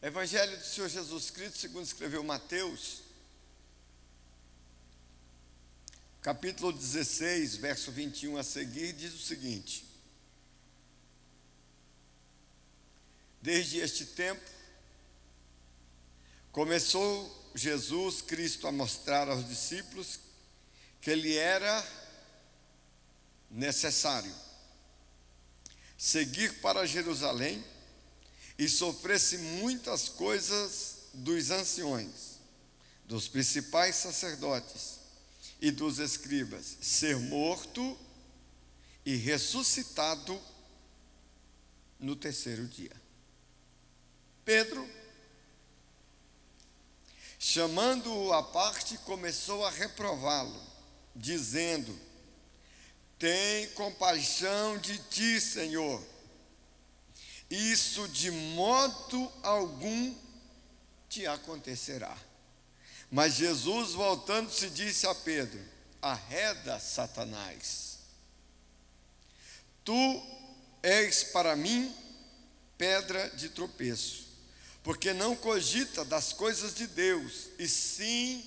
Evangelho do Senhor Jesus Cristo, segundo escreveu Mateus, capítulo 16, verso 21 a seguir, diz o seguinte: desde este tempo, começou Jesus Cristo a mostrar aos discípulos que lhe era necessário seguir para Jerusalém e sofresse muitas coisas dos anciões, dos principais sacerdotes e dos escribas, ser morto e ressuscitado no terceiro dia. Pedro, chamando-o à parte, começou a reprová-lo, dizendo: tem compaixão de ti, Senhor. Isso de modo algum te acontecerá. Mas Jesus, voltando-se, disse a Pedro: arreda, Satanás. Tu és para mim pedra de tropeço, porque não cogita das coisas de Deus, e sim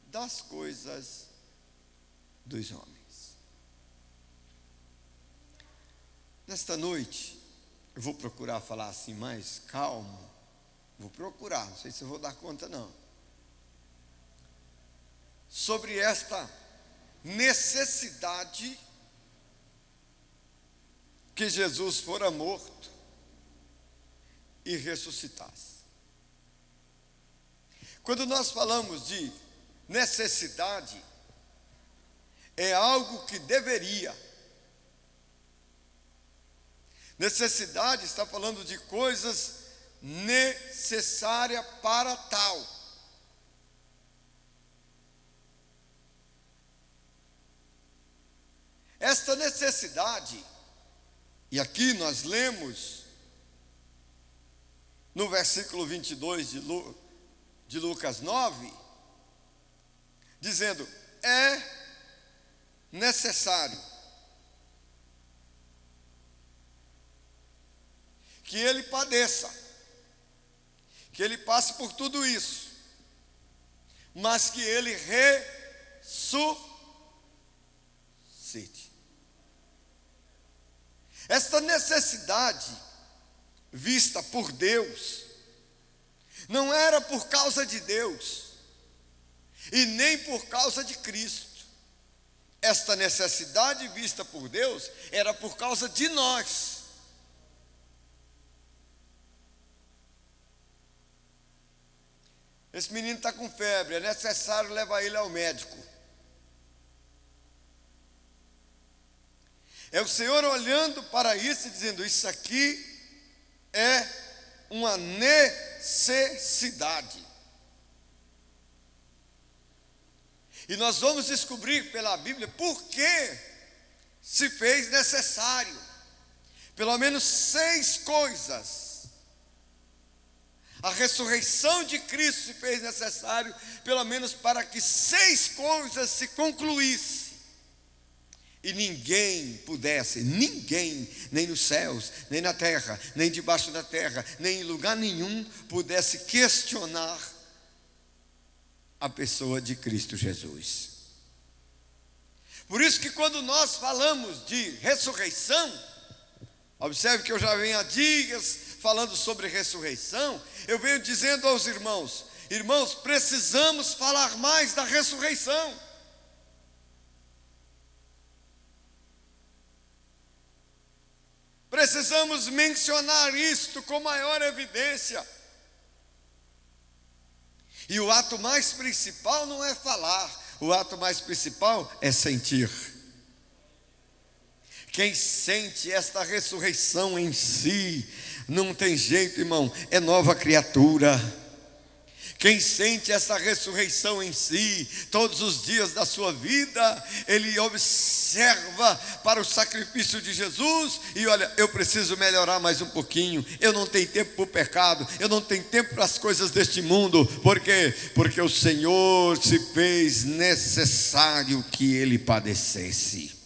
das coisas dos homens. Nesta noite, eu vou procurar falar assim mais calmo. Vou procurar, não sei se eu vou dar conta não. Sobre esta necessidade que Jesus fora morto e ressuscitasse. Quando nós falamos de necessidade, é algo que deveria. Necessidade está falando de coisas necessárias para tal. Esta necessidade, e aqui nós lemos no versículo 22 de Lucas 9, dizendo: é necessário que ele padeça, que ele passe por tudo isso, mas que ele ressuscite. Esta necessidade vista por Deus não era por causa de Deus e nem por causa de Cristo. Esta necessidade vista por Deus era por causa de nós. Esse menino está com febre, é necessário levar ele ao médico. É o Senhor olhando para isso e dizendo: isso aqui é uma necessidade. E nós vamos descobrir pela Bíblia por que se fez necessário. Pelo menos 6 coisas. A ressurreição de Cristo se fez necessário, pelo menos para que 6 coisas se concluíssem. E ninguém pudesse, ninguém, nem nos céus, nem na terra, nem debaixo da terra, nem em lugar nenhum, pudesse questionar a pessoa de Cristo Jesus. Por isso que quando nós falamos de ressurreição, observe que eu já venho há dias falando sobre ressurreição, eu venho dizendo aos irmãos: irmãos, precisamos falar mais da ressurreição. Precisamos mencionar isto com maior evidência. E o ato mais principal não é falar, o ato mais principal é sentir. Quem sente esta ressurreição em si, não tem jeito, irmão, é nova criatura. Quem sente essa ressurreição em si, todos os dias da sua vida, ele observa para o sacrifício de Jesus e olha, eu preciso melhorar mais um pouquinho, eu não tenho tempo para o pecado, eu não tenho tempo para as coisas deste mundo. Por quê? Porque o Senhor se fez necessário que ele padecesse.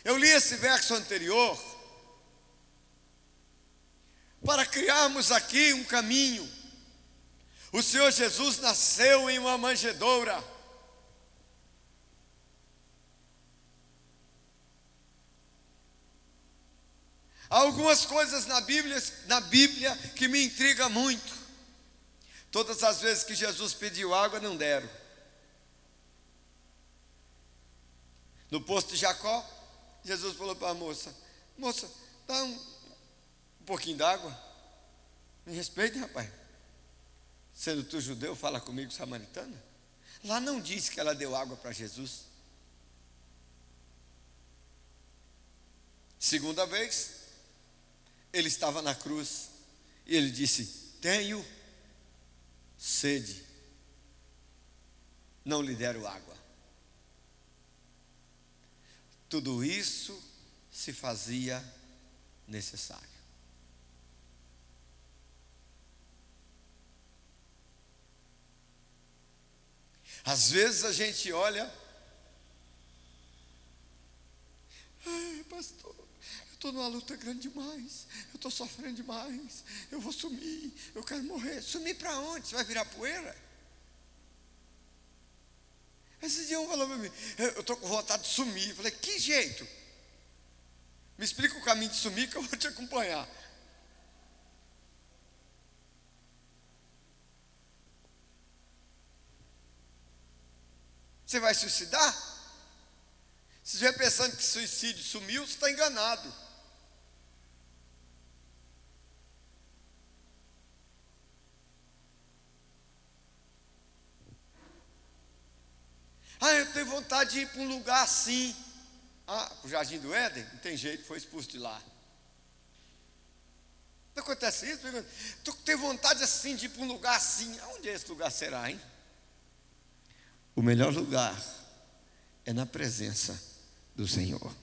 Eu li esse verso anterior para criarmos aqui um caminho. O Senhor Jesus nasceu em uma manjedoura. Há algumas coisas na Bíblia que me intrigam muito. Todas as vezes que Jesus pediu água, não deram. No poço de Jacó, Jesus falou para a moça: moça, dá um pouquinho d'água. Me respeite, rapaz. Sendo tu judeu, fala comigo, samaritana. Lá não diz que ela deu água para Jesus. Segunda vez, ele estava na cruz e ele disse: tenho sede, não lhe deram água. Tudo isso se fazia necessário. Às vezes a gente olha: ai, pastor, eu estou numa luta grande demais, eu estou sofrendo demais, eu vou sumir, eu quero morrer. Sumir para onde? Você vai virar poeira? Esse dia um falou para mim: eu estou com vontade de sumir. Eu falei: que jeito? Me explica o caminho de sumir que eu vou te acompanhar. Você vai suicidar? Se você estiver pensando que suicídio sumiu, você está enganado. Ah, eu tenho vontade de ir para um lugar assim. Ah, para o Jardim do Éden? Não tem jeito, foi expulso de lá. Não acontece isso? Tu tem vontade assim de ir para um lugar assim. Onde esse lugar será, hein? O melhor lugar é na presença do Senhor.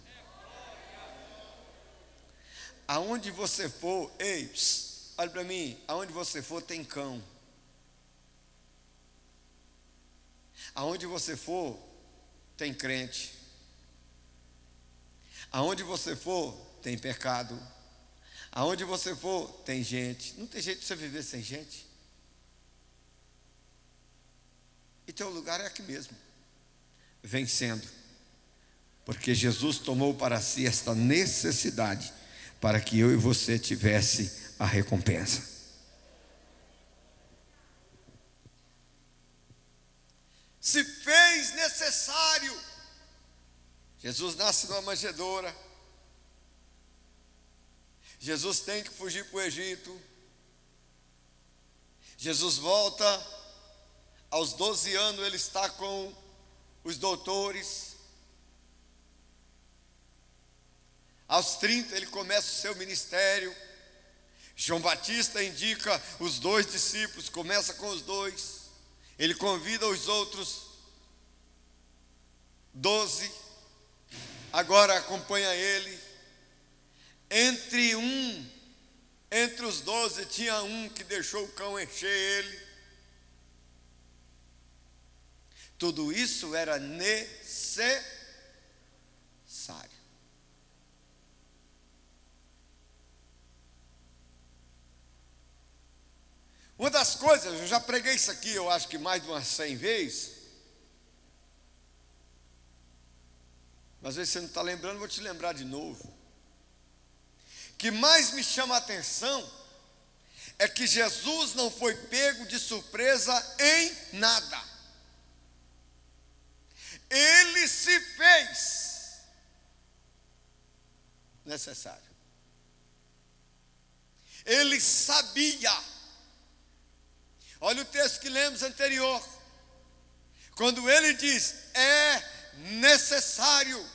Aonde você for, ei, olha para mim, aonde você for tem cão. Aonde você for, tem crente. Aonde você for, tem pecado. Aonde você for, tem gente. Não tem jeito de você viver sem gente. E teu lugar é aqui mesmo, vencendo. Porque Jesus tomou para si esta necessidade, para que eu e você tivesse a recompensa. Se fez necessário. Jesus nasce numa manjedoura. Jesus tem que fugir para o Egito. Jesus volta. Aos 12 anos ele está com os doutores. Aos 30 ele começa o seu ministério. João Batista indica os 2 discípulos, começa com os 2. Ele convida os outros 12, agora acompanha ele. Entre os 12 tinha um que deixou o cão encher ele. Tudo isso era necessário. Uma das coisas, eu já preguei isso aqui, eu acho que mais de umas 100 vezes. Mas às vezes você não está lembrando, vou te lembrar de novo. Que mais me chama a atenção é que Jesus não foi pego de surpresa em nada. Ele se fez necessário. Ele sabia. Olha o texto que lemos anterior. Quando ele diz: é necessário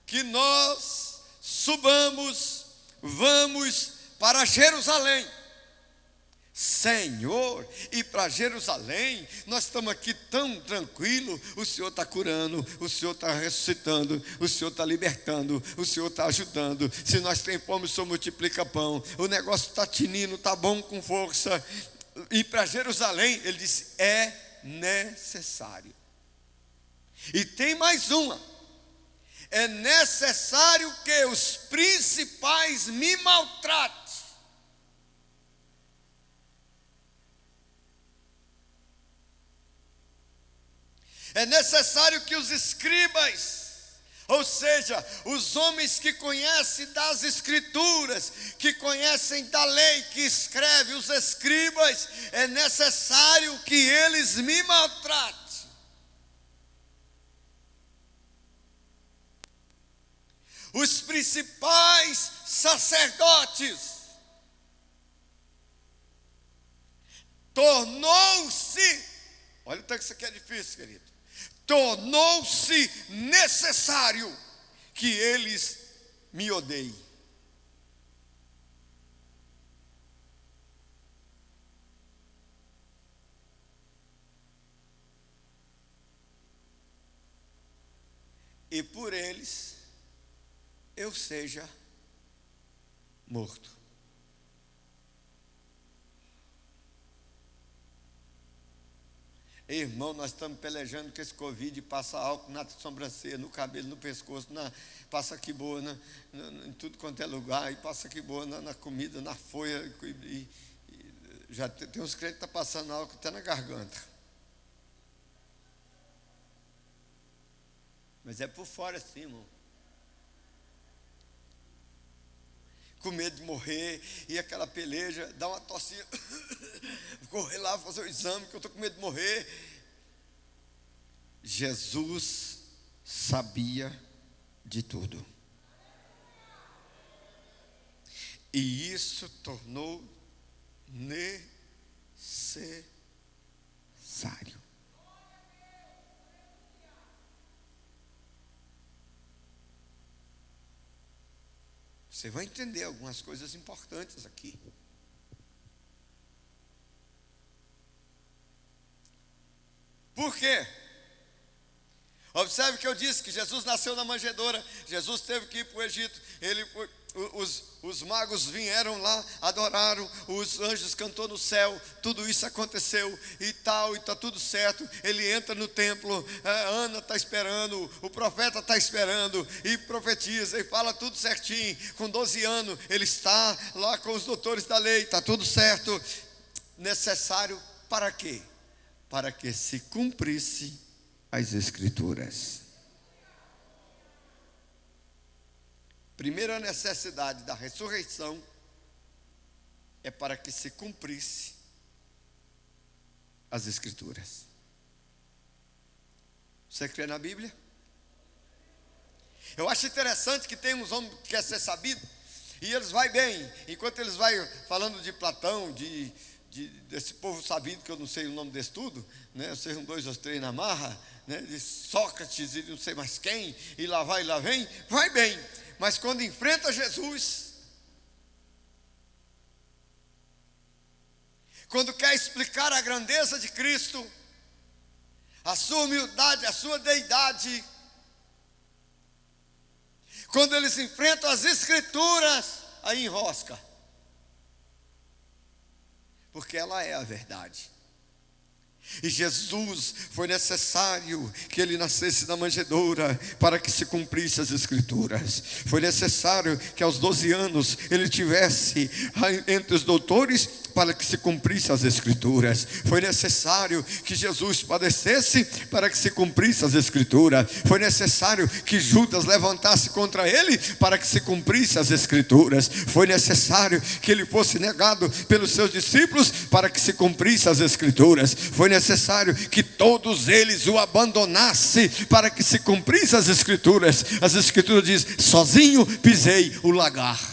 que nós subamos, vamos para Jerusalém. Senhor, e para Jerusalém, nós estamos aqui tão tranquilo. O Senhor está curando, o Senhor está ressuscitando, o Senhor está libertando, o Senhor está ajudando. Se nós temos fome, o Senhor multiplica pão. O negócio está tinindo, está bom, com força. E para Jerusalém, ele disse: é necessário. E tem mais uma: é necessário que os principais me maltratem. É necessário que os escribas, ou seja, os homens que conhecem das Escrituras, que conhecem da lei, que escreve, os escribas, é necessário que eles me maltratem. Os principais sacerdotes tornou-se, olha o tanto que isso aqui é difícil, querido. Tornou-se necessário que eles me odeiem. E por eles eu seja morto. Irmão, nós estamos pelejando com esse Covid, passa álcool na sobrancelha, no cabelo, no pescoço, passa aqui boa em tudo quanto é lugar, e passa aqui boa na comida, na folha, e já tem uns crentes que estão passando álcool até na garganta. Mas é por fora assim, irmão. Com medo de morrer, e aquela peleja, dá uma tossinha, correr lá fazer o exame, que eu estou com medo de morrer. Jesus sabia de tudo. E isso tornou necessário. Você vai entender algumas coisas importantes aqui. Por quê? Observe que eu disse que Jesus nasceu na manjedoura. Jesus teve que ir para o Egito. Os magos vieram lá, adoraram, os anjos cantou no céu, tudo isso aconteceu e tal, e está tudo certo. Ele entra no templo, Ana está esperando, o profeta está esperando, e profetiza, e fala tudo certinho. Com 12 anos, ele está lá com os doutores da lei, está tudo certo. Necessário para quê? Para que se cumprisse as Escrituras. Primeira necessidade da ressurreição é para que se cumprisse as Escrituras. Você crê na Bíblia? Eu acho interessante que tem uns homens que querem ser sabidos, e eles vão bem, enquanto eles vão falando de Platão, desse povo sabido, que eu não sei o nome desse tudo, né? Eu sei 1, 2 ou 3 na marra, né? De Sócrates e não sei mais quem, e lá vai e lá vem, vai bem. Mas quando enfrenta Jesus, quando quer explicar a grandeza de Cristo, a sua humildade, a sua deidade, quando eles enfrentam as Escrituras, aí enrosca, porque ela é a verdade. E Jesus, foi necessário que ele nascesse na manjedoura para que se cumprisse as Escrituras. Foi necessário que aos 12 anos ele tivesse entre os doutores para que se cumprisse as Escrituras. Foi necessário que Jesus padecesse para que se cumprisse as Escrituras. Foi necessário que Judas levantasse contra ele para que se cumprisse as Escrituras. Foi necessário que ele fosse negado pelos seus discípulos para que se cumprisse as Escrituras. Foi necessário que todos eles o abandonassem para que se cumprisse as Escrituras. As Escrituras dizem: sozinho pisei o lagar.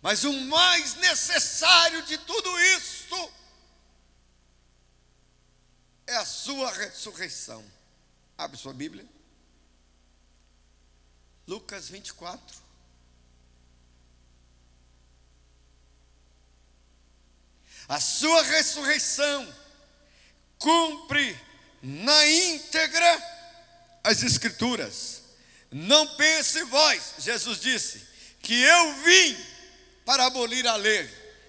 Mas o mais necessário de tudo isso é a sua ressurreição. Abre sua Bíblia. Lucas 24. A sua ressurreição cumpre na íntegra as Escrituras. Não pense vós, Jesus disse, que eu vim para abolir a lei.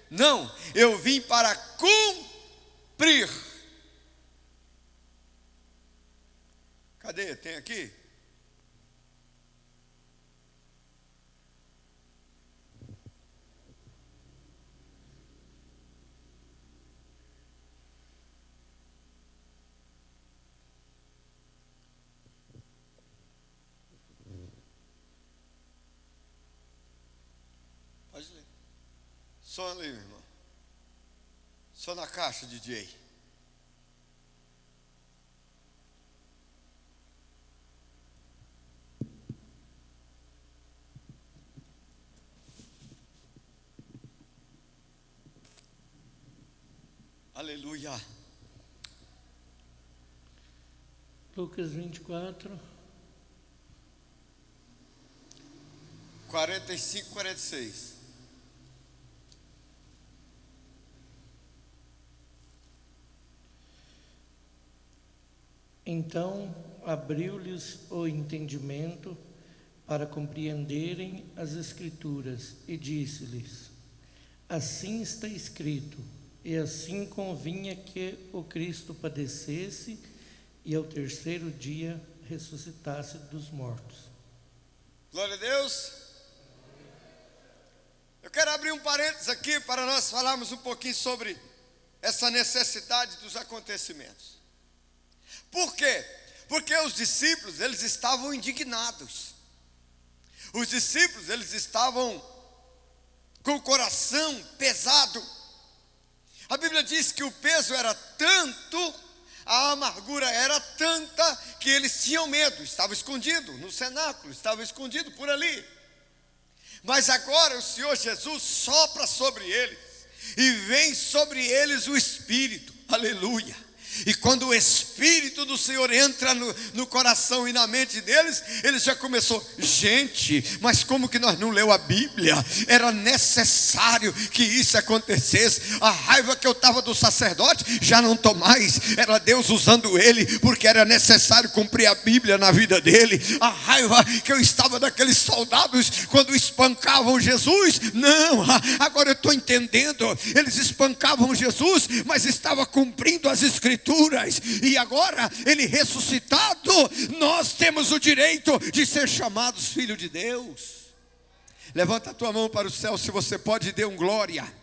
Não, eu vim para cumprir. Cadê? Tem aqui? Som ali, meu irmão. Som na caixa, DJ. Aleluia. Lucas 24. 45, 46. Então abriu-lhes o entendimento para compreenderem as Escrituras e disse-lhes: assim está escrito, e assim convinha que o Cristo padecesse e ao terceiro dia ressuscitasse dos mortos. Glória a Deus. Eu quero abrir um parênteses aqui para nós falarmos um pouquinho sobre essa necessidade dos acontecimentos. Por quê? Porque os discípulos, eles estavam indignados. Os discípulos, eles estavam com o coração pesado. A Bíblia diz que o peso era tanto, a amargura era tanta, que eles tinham medo. Estava escondido no cenáculo, estava escondido por ali. Mas agora o Senhor Jesus sopra sobre eles, e vem sobre eles o Espírito, aleluia. E quando o Espírito do Senhor entra no coração e na mente deles, eles já começou, gente, mas como que nós não leu a Bíblia? Era necessário que isso acontecesse. A raiva que eu estava do sacerdote, já não estou mais. Era Deus usando ele, porque era necessário cumprir a Bíblia na vida dele. A raiva que eu estava daqueles soldados, quando espancavam Jesus, não, agora eu estou entendendo. Eles espancavam Jesus, mas estava cumprindo as Escrituras. E agora, ele ressuscitado, nós temos o direito de ser chamados filhos de Deus. Levanta a tua mão para o céu, se você pode, e dê um glória.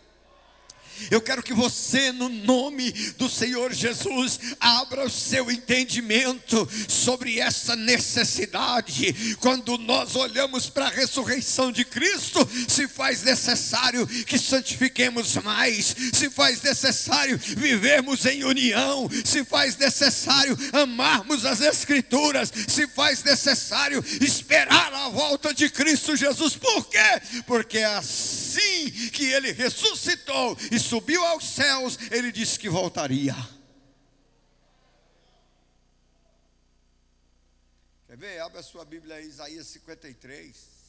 Eu quero que você, no nome do Senhor Jesus, abra o seu entendimento sobre essa necessidade. Quando nós olhamos para a ressurreição de Cristo, se faz necessário que santifiquemos mais, se faz necessário vivermos em união, se faz necessário amarmos as Escrituras, se faz necessário esperar a volta de Cristo Jesus. Por quê? Porque é assim que ele ressuscitou e subiu aos céus, ele disse que voltaria. Quer ver? Abre a sua Bíblia aí, Isaías 53.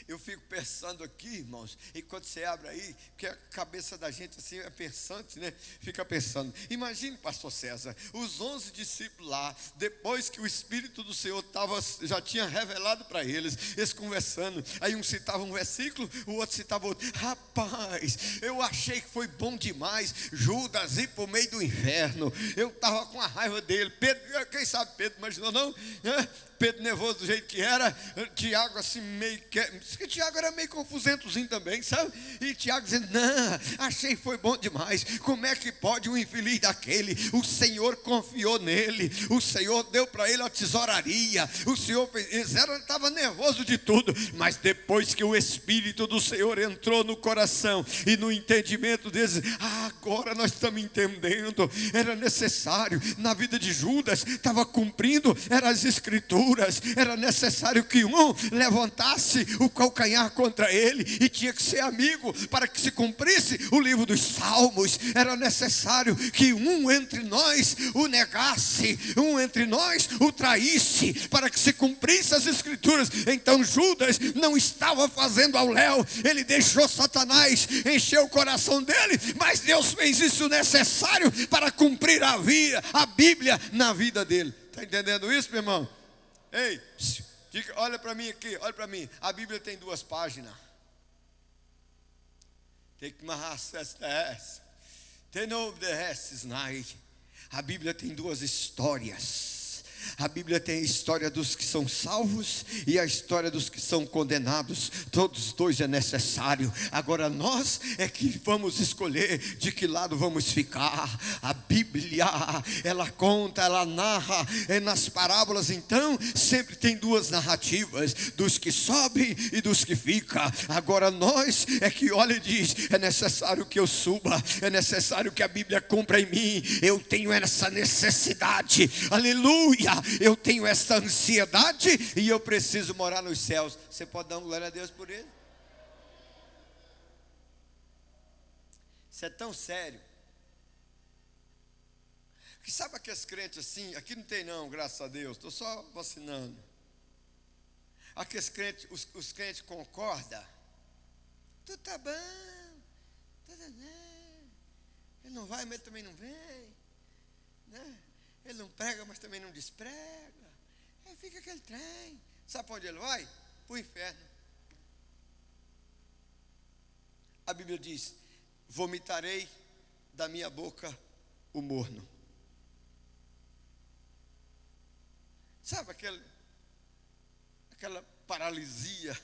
Eu fico pensando aqui, irmãos, enquanto você abre aí, porque a cabeça da gente assim é pensante, né? Fica pensando. Imagine, pastor César, os 11 discípulos lá, depois que o Espírito do Senhor já tinha revelado para eles conversando. Aí um citava um versículo, o outro citava outro. Rapaz, eu achei que foi bom demais Judas ir para o meio do inferno. Eu estava com a raiva dele. Pedro, quem sabe Pedro imaginou não? Pedro nervoso do jeito que era, Tiago assim meio que Tiago era meio confusentozinho também, sabe? E Tiago dizendo, não, achei que foi bom demais. Como é que pode um infeliz daquele? O Senhor confiou nele, o Senhor deu para ele a tesouraria, o Senhor fez, ele estava nervoso de tudo. Mas depois que o Espírito do Senhor entrou no coração e no entendimento deles, agora nós estamos entendendo. Era necessário, na vida de Judas, estava cumprindo, eram as Escrituras. Era necessário que um levantasse o calcanhar contra ele, e tinha que ser amigo para que se cumprisse o livro dos Salmos. Era necessário que um entre nós o negasse, um entre nós o traísse, para que se cumprisse as Escrituras. Então Judas não estava fazendo ao léu, ele deixou Satanás encher o coração dele, mas Deus fez isso necessário para cumprir a Bíblia na vida dele. Está entendendo isso, meu irmão? Ei, olha para mim aqui, olha para mim. A Bíblia tem 2 páginas. Take my Ten of the night. A Bíblia tem 2 histórias. A Bíblia tem a história dos que são salvos e a história dos que são condenados. Todos os dois é necessário. Agora nós é que vamos escolher de que lado vamos ficar. A Bíblia, ela conta, ela narra, nas parábolas então sempre tem duas narrativas, dos que sobem e dos que ficam. Agora nós é que olha e diz: é necessário que eu suba, é necessário que a Bíblia cumpra em mim. Eu tenho essa necessidade, aleluia, eu tenho essa ansiedade e eu preciso morar nos céus. Você pode dar uma glória a Deus por ele? Isso é tão sério que sabe aqueles crentes assim, aqui não tem não, graças a Deus, estou só vacinando. Aqueles crentes, os crentes concordam, tudo está bom, tudo bem. Ele não vai, mas ele também não vem, né? Ele não prega, mas também não desprega. Aí fica aquele trem. Sabe para onde ele vai? Para o inferno. A Bíblia diz: vomitarei da minha boca o morno. Sabe aquela paralisia?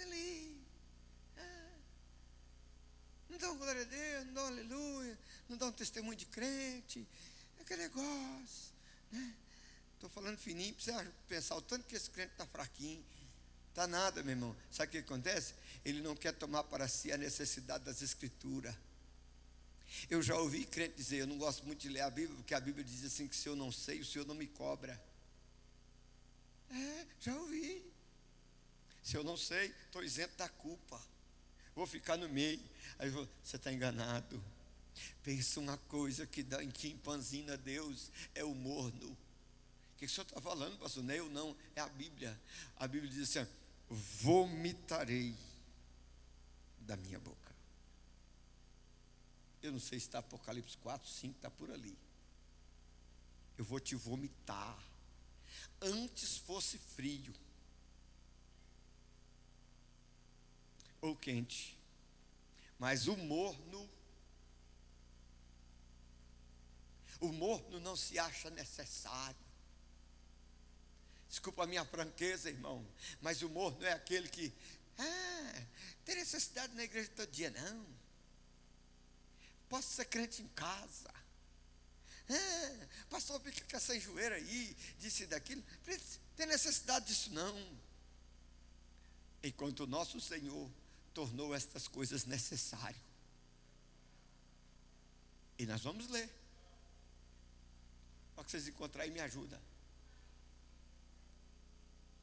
Ali. Não dá uma glória a Deus, não dá um aleluia, não dá um testemunho de crente. É aquele negócio, né? Estou falando fininho para você pensar o tanto que esse crente está fraquinho. Está nada, meu irmão. Sabe o que acontece? Ele não quer tomar para si a necessidade das Escrituras. Eu já ouvi crente dizer: eu não gosto muito de ler a Bíblia, porque a Bíblia diz assim que se eu não sei, o Senhor não me cobra. Já ouvi. Se eu não sei, estou isento da culpa. Vou ficar no meio. Aí você está enganado. Pensa uma coisa que empanzina Deus, é o morno. O que o senhor está falando, pastor? Não é eu não, é a Bíblia. A Bíblia diz assim: vomitarei da minha boca. Eu não sei se está Apocalipse 4, 5, está por ali. Eu vou te vomitar. Antes fosse frio ou quente, mas o morno não se acha necessário. Desculpa a minha franqueza, irmão, mas o morno é aquele que tem necessidade na igreja todo dia, não. Posso ser crente em casa. Pastor, fica com essa enjoeira aí, disse daquilo. Tem necessidade disso não. Enquanto o nosso Senhor tornou estas coisas necessárias. E nós vamos ler. Para que vocês encontrarem, me ajuda.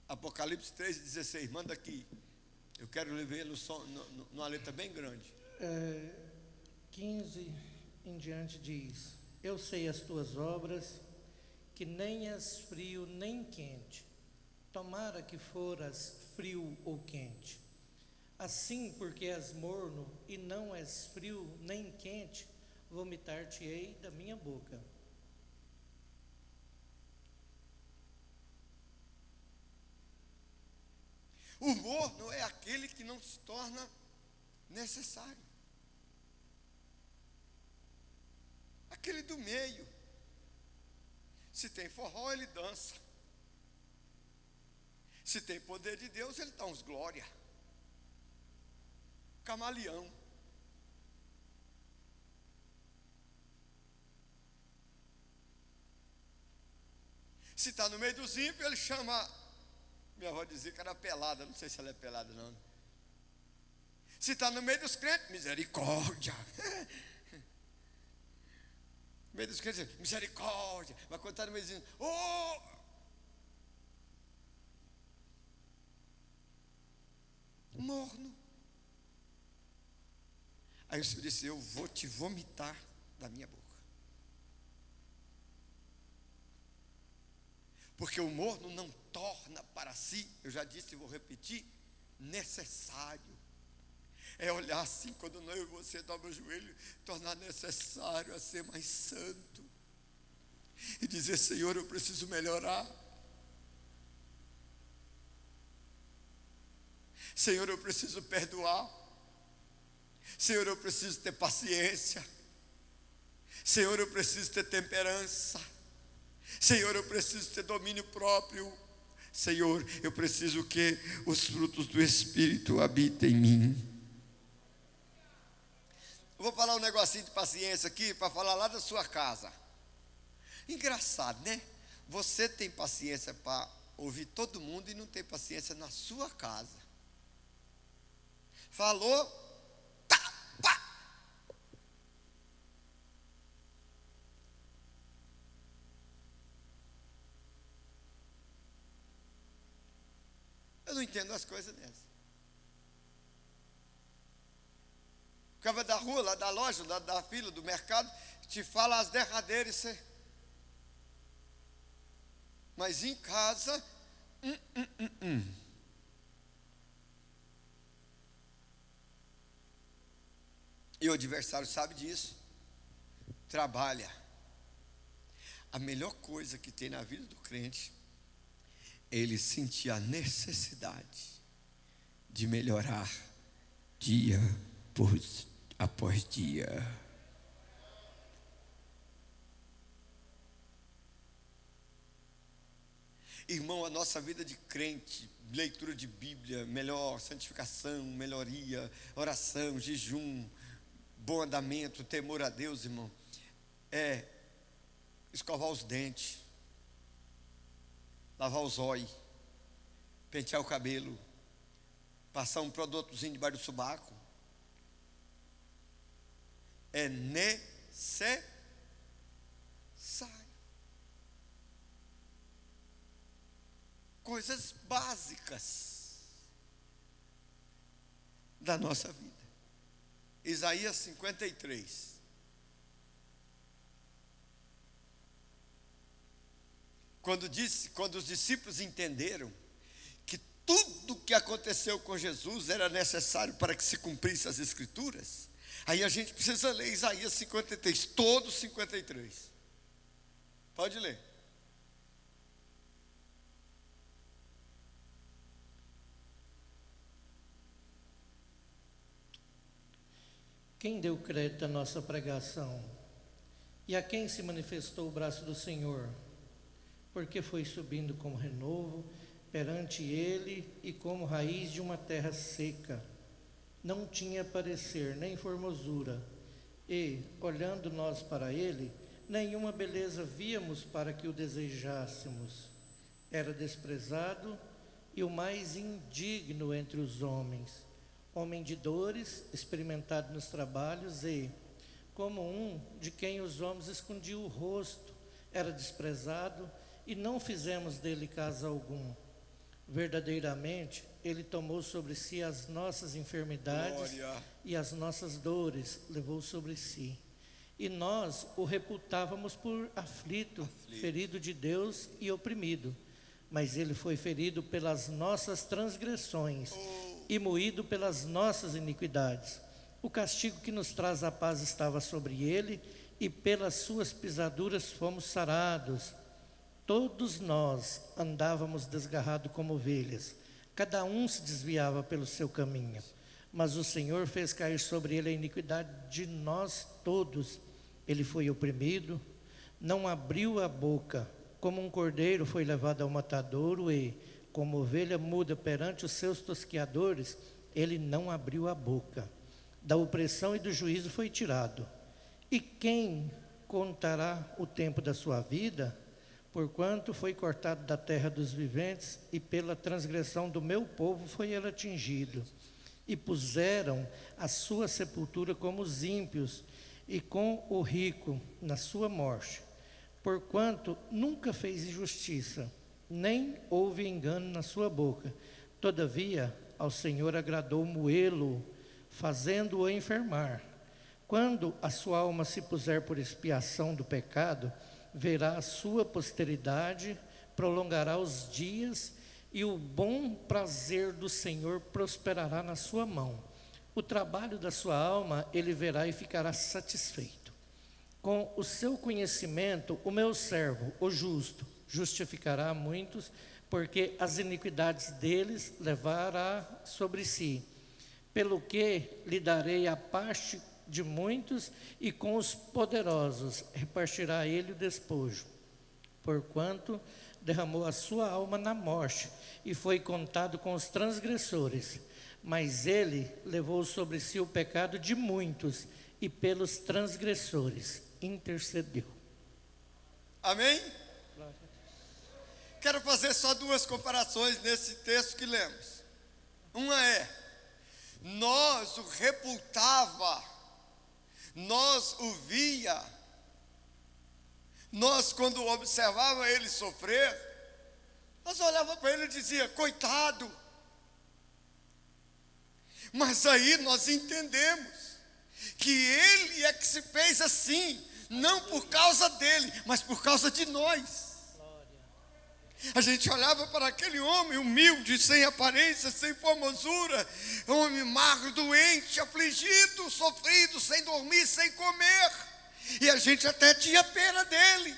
Apocalipse 3,16, manda aqui. Eu quero ler numa letra bem grande. 15 em diante diz: eu sei as tuas obras, que nem és frio nem quente. Tomara que foras frio ou quente. Assim, porque és morno e não és frio nem quente, vomitar-te-ei da minha boca. O morno é aquele que não se torna necessário. Aquele do meio. Se tem forró, ele dança. Se tem poder de Deus, ele dá uns glória. Camaleão. Se está no meio dos ímpios, ele chama. Minha avó dizia que era pelada, não sei se ela é pelada não. Se está no meio dos crentes, misericórdia. No meio dos crentes, misericórdia. Vai contar no meio dos ímpios, morno. Aí o Senhor disse: eu vou te vomitar da minha boca. Porque o morno não torna para si, eu já disse e vou repetir, necessário. É olhar assim, quando eu e você dobra o joelho, tornar necessário a ser mais santo. E dizer: Senhor, eu preciso melhorar. Senhor, eu preciso perdoar. Senhor, eu preciso ter paciência. Senhor, eu preciso ter temperança. Senhor, eu preciso ter domínio próprio. Senhor, eu preciso que os frutos do Espírito habitem em mim. Eu vou falar um negocinho de paciência aqui, para falar lá da sua casa. Engraçado, né? Você tem paciência para ouvir todo mundo e não tem paciência na sua casa. Falou, tá, pá. Eu não entendo as coisas dessas. O cara da rua, lá da loja, lá da fila, do mercado, te fala as derradeiras. Você... Mas em casa, E o adversário sabe disso. Trabalha. A melhor coisa que tem na vida do crente é ele sentir a necessidade de melhorar dia após dia. Irmão, a nossa vida de crente, leitura de Bíblia, melhor, santificação, melhoria, oração, jejum, bom andamento, temor a Deus, irmão, é escovar os dentes, lavar os olhos, pentear o cabelo, passar um produtozinho debaixo do sobaco. É necessário. Coisas básicas da nossa vida. Isaías 53. Quando os discípulos entenderam que tudo o que aconteceu com Jesus era necessário para que se cumprisse as Escrituras, aí a gente precisa ler Isaías 53, todos 53. Pode ler. Quem deu crédito à nossa pregação? E a quem se manifestou o braço do Senhor? Porque foi subindo como renovo perante ele e como raiz de uma terra seca. Não tinha parecer nem formosura, e, olhando nós para ele, nenhuma beleza víamos para que o desejássemos. Era desprezado e o mais indigno entre os homens, homem de dores, experimentado nos trabalhos e, como um de quem os homens escondiam o rosto, era desprezado e não fizemos dele caso algum. Verdadeiramente, ele tomou sobre si as nossas enfermidades. Glória. E as nossas dores levou sobre si. E nós o reputávamos por aflito, ferido de Deus e oprimido. Mas ele foi ferido pelas nossas transgressões e moído pelas nossas iniquidades. O castigo que nos traz a paz estava sobre ele, e pelas suas pisaduras fomos sarados. Todos nós andávamos desgarrados como ovelhas, cada um se desviava pelo seu caminho, mas o Senhor fez cair sobre ele a iniquidade de nós todos. Ele foi oprimido, não abriu a boca, como um cordeiro foi levado ao matadouro, e, como ovelha muda perante os seus tosqueadores, ele não abriu a boca. Da opressão e do juízo foi tirado. E quem contará o tempo da sua vida? Porquanto foi cortado da terra dos viventes, e pela transgressão do meu povo foi ele atingido. E puseram a sua sepultura como os ímpios, e com o rico na sua morte. Porquanto nunca fez injustiça, nem houve engano na sua boca. Todavia, ao Senhor agradou moê-lo, fazendo-o enfermar. Quando a sua alma se puser por expiação do pecado, verá a sua posteridade, prolongará os dias, e o bom prazer do Senhor prosperará na sua mão. O trabalho da sua alma ele verá e ficará satisfeito. Com o seu conhecimento, o meu servo, o justo, justificará muitos, porque as iniquidades deles levará sobre si. Pelo que lhe darei a parte de muitos, e com os poderosos repartirá ele o despojo. Porquanto derramou a sua alma na morte, e foi contado com os transgressores. Mas ele levou sobre si o pecado de muitos, e pelos transgressores intercedeu. Amém? Quero fazer só duas comparações nesse texto que lemos. Uma é, nós o reputava, nós o via, nós quando observava ele sofrer, nós olhava para ele e dizia, coitado. Mas aí nós entendemos que ele é que se fez assim, não por causa dele, mas por causa de nós. A gente olhava para aquele homem humilde, sem aparência, sem formosura, um homem magro, doente, afligido, sofrido, sem dormir, sem comer, e a gente até tinha pena dele.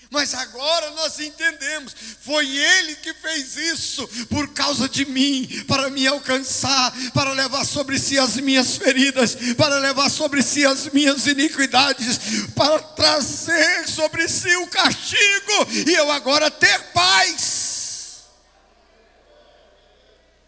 Mas agora nós entendemos, foi ele que fez isso por causa de mim, para me alcançar, para levar sobre si as minhas feridas, para levar sobre si as minhas iniquidades, para trazer sobre si o castigo, e eu agora ter paz.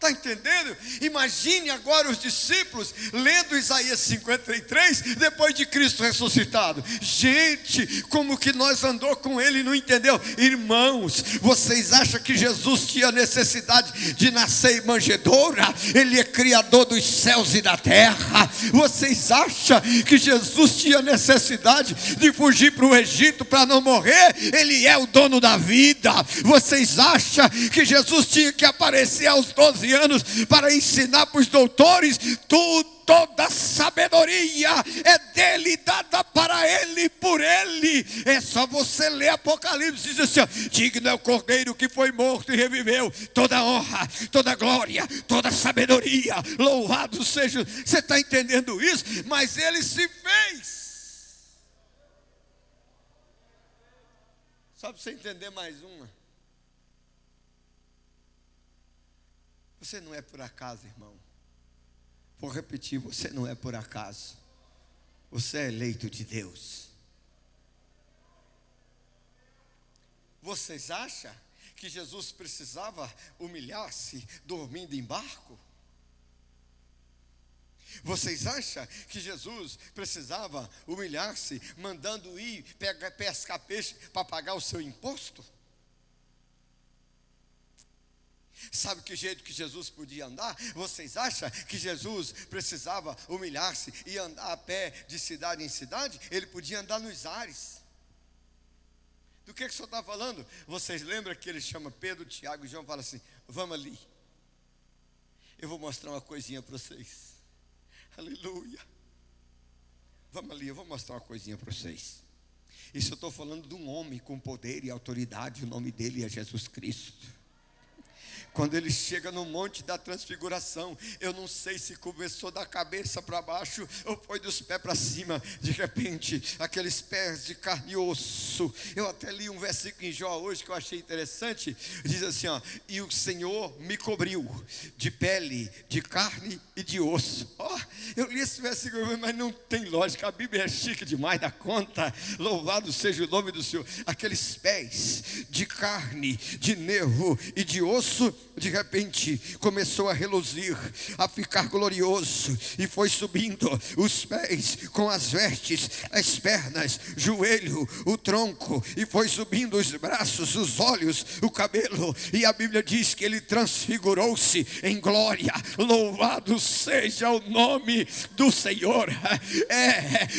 Está entendendo? Imagine agora os discípulos lendo Isaías 53, depois de Cristo ressuscitado. Gente, como que nós andou com ele e não entendeu? Irmãos, vocês acham que Jesus tinha necessidade de nascer em manjedoura? Ele é criador dos céus e da terra. Vocês acham que Jesus tinha necessidade de fugir para o Egito para não morrer? Ele é o dono da vida. Vocês acham que Jesus tinha que aparecer aos 12 anos para ensinar para os doutores? Toda a sabedoria é dele, dada para ele, por ele. É só você ler Apocalipse e dizer assim, ó, digno é o Cordeiro que foi morto e reviveu. Toda honra, toda glória, toda sabedoria, louvado seja. Você está entendendo isso? Mas ele se fez. Só para você entender mais uma. Você não é por acaso, irmão. Vou repetir, você não é por acaso. Você é eleito de Deus. Vocês acham que Jesus precisava humilhar-se dormindo em barco? Vocês acham que Jesus precisava humilhar-se mandando ir pescar peixe para pagar o seu imposto? Sabe que jeito que Jesus podia andar? Vocês acham que Jesus precisava humilhar-se e andar a pé de cidade em cidade? Ele podia andar nos ares. Do que o senhor está falando? Vocês lembram que ele chama Pedro, Tiago e João e fala assim, vamos ali. Eu vou mostrar uma coisinha para vocês. Aleluia. Vamos ali, eu vou mostrar uma coisinha para vocês. Isso eu estou falando de um homem com poder e autoridade, o nome dele é Jesus Cristo. Quando ele chega no monte da transfiguração, eu não sei se começou da cabeça para baixo ou foi dos pés para cima. De repente, aqueles pés de carne e osso. Eu até li um versículo em Jó hoje que eu achei interessante. Diz assim, ó, e o Senhor me cobriu de pele, de carne e de osso. Ó, eu li esse versículo, mas não tem lógica. A Bíblia é chique demais da conta. Louvado seja o nome do Senhor. Aqueles pés de carne, de nervo e de osso, de repente começou a reluzir, a ficar glorioso, e foi subindo os pés com as vestes, as pernas, joelho, o tronco, e foi subindo os braços, os olhos, o cabelo, e a Bíblia diz que ele transfigurou-se em glória. Louvado seja o nome do Senhor.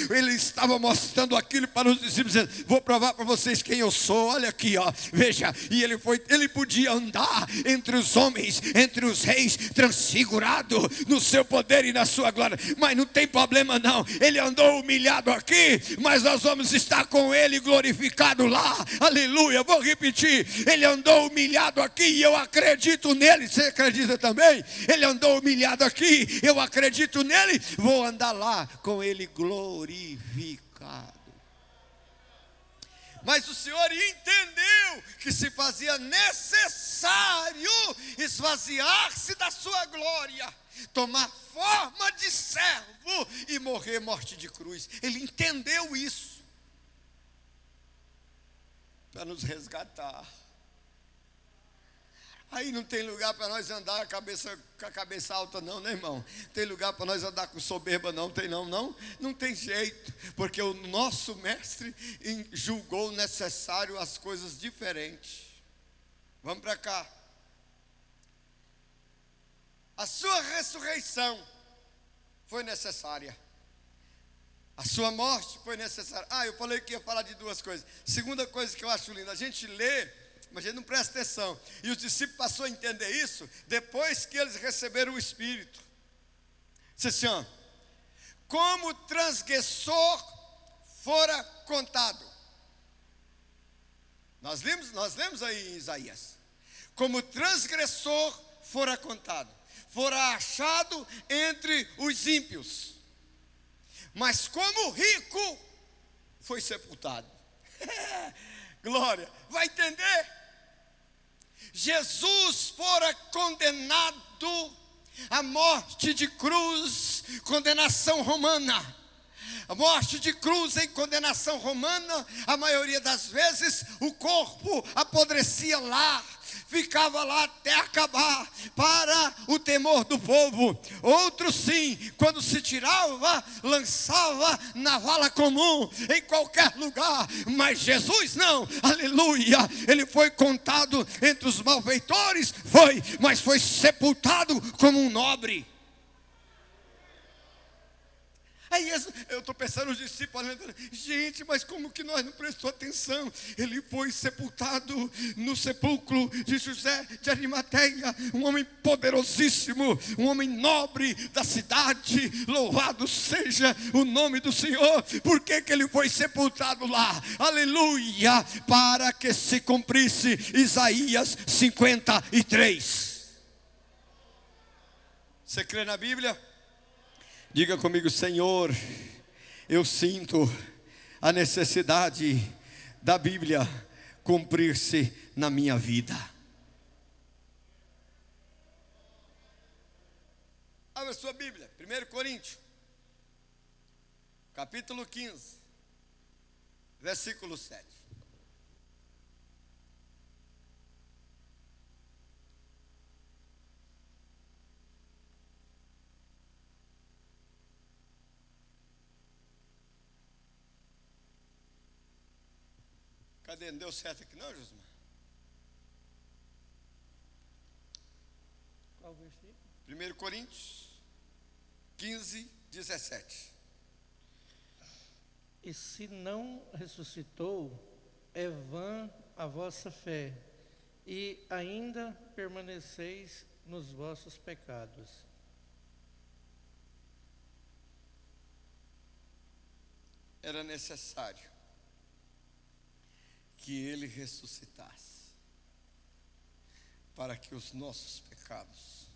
Ele estava mostrando aquilo para os discípulos, dizendo, vou provar para vocês quem eu sou. Olha aqui, ó, veja. E ele podia andar entre os homens, entre os reis, transfigurado no seu poder e na sua glória, mas não tem problema não. Ele andou humilhado aqui, mas nós vamos estar com ele glorificado lá. Aleluia. Vou repetir, ele andou humilhado aqui e eu acredito nele. Você acredita também? Ele andou humilhado aqui, eu acredito nele, vou andar lá com ele glorificado. Mas o Senhor entendeu que se fazia necessário esvaziar-se da sua glória, tomar forma de servo e morrer morte de cruz. Ele entendeu isso para nos resgatar. Aí não tem lugar para nós andar com a cabeça alta não, né, irmão? Tem lugar para nós andar com soberba não, tem não tem jeito, porque o nosso mestre julgou necessário as coisas diferentes. Vamos para cá. A sua ressurreição foi necessária. A sua morte foi necessária. Eu falei que ia falar de duas coisas. Segunda coisa que eu acho linda, a gente lê, mas a gente não presta atenção. E os discípulos passaram a entender isso depois que eles receberam o Espírito. Disse assim, ó, como transgressor fora contado. Nós lemos aí em Isaías. Como transgressor fora contado. Fora achado entre os ímpios. Mas como rico foi sepultado. Glória. Vai entender? Jesus fora condenado à morte de cruz, condenação romana. A morte de cruz em condenação romana, a maioria das vezes o corpo apodrecia lá, ficava lá até acabar, para o temor do povo. Outros sim, quando se tirava, lançava na vala comum, em qualquer lugar. Mas Jesus não, aleluia, ele foi contado entre os malfeitores, mas foi sepultado como um nobre. Aí eu estou pensando nos discípulos, gente, mas como que nós não prestamos atenção? Ele foi sepultado no sepulcro de José de Arimateia, um homem poderosíssimo, um homem nobre da cidade, louvado seja o nome do Senhor. Por que ele foi sepultado lá? Aleluia, para que se cumprisse Isaías 53. Você crê na Bíblia? Diga comigo, Senhor, eu sinto a necessidade da Bíblia cumprir-se na minha vida. Abra sua Bíblia, 1 Coríntios, capítulo 15, versículo 7. Cadê? Não deu certo aqui não, Josmar? Qual versículo? 1 Coríntios 15, 17. E se não ressuscitou, é vã a vossa fé, e ainda permaneceis nos vossos pecados. Era necessário que ele ressuscitasse, para que os nossos pecados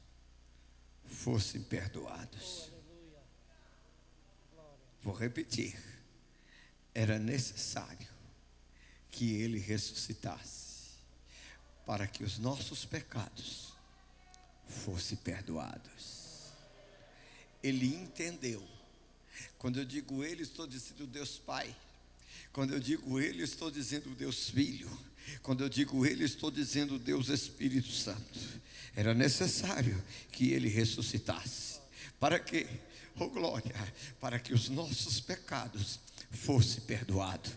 fossem perdoados. Vou repetir, era necessário que ele ressuscitasse, para que os nossos pecados fossem perdoados. Ele entendeu. Quando eu digo ele, estou dizendo Deus Pai. Quando eu digo ele, estou dizendo Deus Filho. Quando eu digo ele, estou dizendo Deus Espírito Santo. Era necessário que ele ressuscitasse. Para quê? Oh glória! Para que os nossos pecados fossem perdoados.